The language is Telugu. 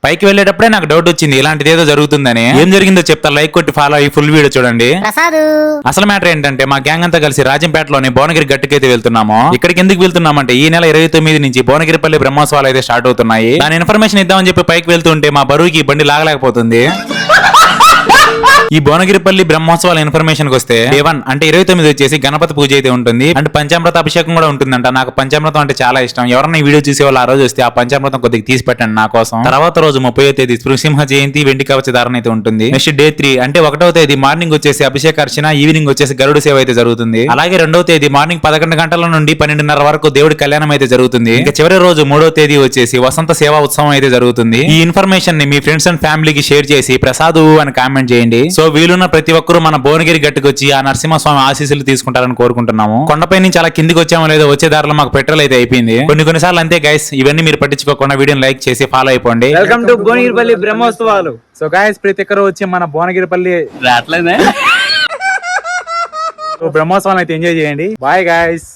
పైకి వెళ్ళేటప్పుడే నాకు డౌట్ వచ్చింది ఇలాంటిది ఏదో జరుగుతుందని. ఏం జరిగిందో చెప్తా, లైక్ కొట్టి ఫాలో అయ్యి ఫుల్ వీడియో చూడండి. అసలు మ్యాటర్ ఏంటంటే మా గ్యాంగ్ అంతా కలిసి రాజంపేటలోని భువనగిరి గట్టుకైతే వెళ్తున్నాము. ఇక్కడికి ఎందుకు వెళ్తున్నామంటే ఈ నెల 29 నుంచి భువనగిరిపల్లి బ్రహ్మోత్సవాలు అయితే స్టార్ట్ అవుతున్నాయి. దాని ఇన్ఫర్మేషన్ ఇద్దామని చెప్పి పైకి వెళ్తుంటే మా బరువుకి ఈ బండి లాగలేకపోతుంది. ఈ భువనగిరిపల్లి బ్రహ్మోత్సవాల ఇన్ఫర్మేషన్ కి వస్తే డే 1 అంటే 29 వచ్చేసి గణపతి పూజ అయితే ఉంటుంది. అండ్ పంచామృత అభిషేకం కూడా ఉంటుందంట. నాకు పంచామృతం అంటే చాలా ఇష్టం. ఎవరన్నా ఈ వీడియో చూసే వాళ్ళు ఆ రోజు వస్తే ఆ పంచామృతం కొద్దిగా తీసి పెట్టండి నా కోసం. తర్వాత రోజు 30వ తేదీ నృసింహ జయంతి వెండి కవచ ధారణ అయితే ఉంటుంది. నెక్స్ట్ డే 3 అంటే 1వ తేదీ మార్నింగ్ వచ్చేసి అభిషేకార్చన, ఈవినింగ్ వచ్చేసి గరుడు సేవ అయితే జరుగుతుంది. అలాగే 2వ తేదీ మార్నింగ్ 11 గంటల నుండి 12:30 వరకు దేవుడి కళ్యాణం అయితే జరుగుతుంది. ఇంకా చివరి రోజు 3వ తేదీ వచ్చేసి వసంత సేవా ఉత్సవం అయితే జరుగుతుంది. ఈ ఇన్ఫర్మేషన్ ని మీ ఫ్రెండ్స్ అండ్ ఫ్యామిలీకి షేర్ చేసి ప్రసాదు అని కామెంట్ చేయండి. సో వీలున్న ప్రతి ఒక్కరూ మన భువనగిరి గట్టుకు వచ్చి ఆ నరసింహస్వామి ఆశీస్సులు తీసుకుంటారని కోరుకుంటున్నాము. కొండపై నుంచి అలా కిందికి వచ్చామో లేదో వచ్చే దారిలో మాకు పెట్రోల్ అయితే అయిపోయింది. కొన్నిసార్లు అంతే గైస్, ఇవన్నీ మీరు పట్టించుకోకుండా వీడియోని లైక్ చేసి ఫాలో అయిపోండి. వెల్కమ్ టు భువనగిరిపల్లి బ్రహ్మోత్సవాలు. సో గైస్ ప్రతి ఒక్కరు వచ్చి మన భువనగిరిపల్లి బ్రహ్మోత్సవాలు అయితే ఎంజాయ్ చేయండి. Bye guys.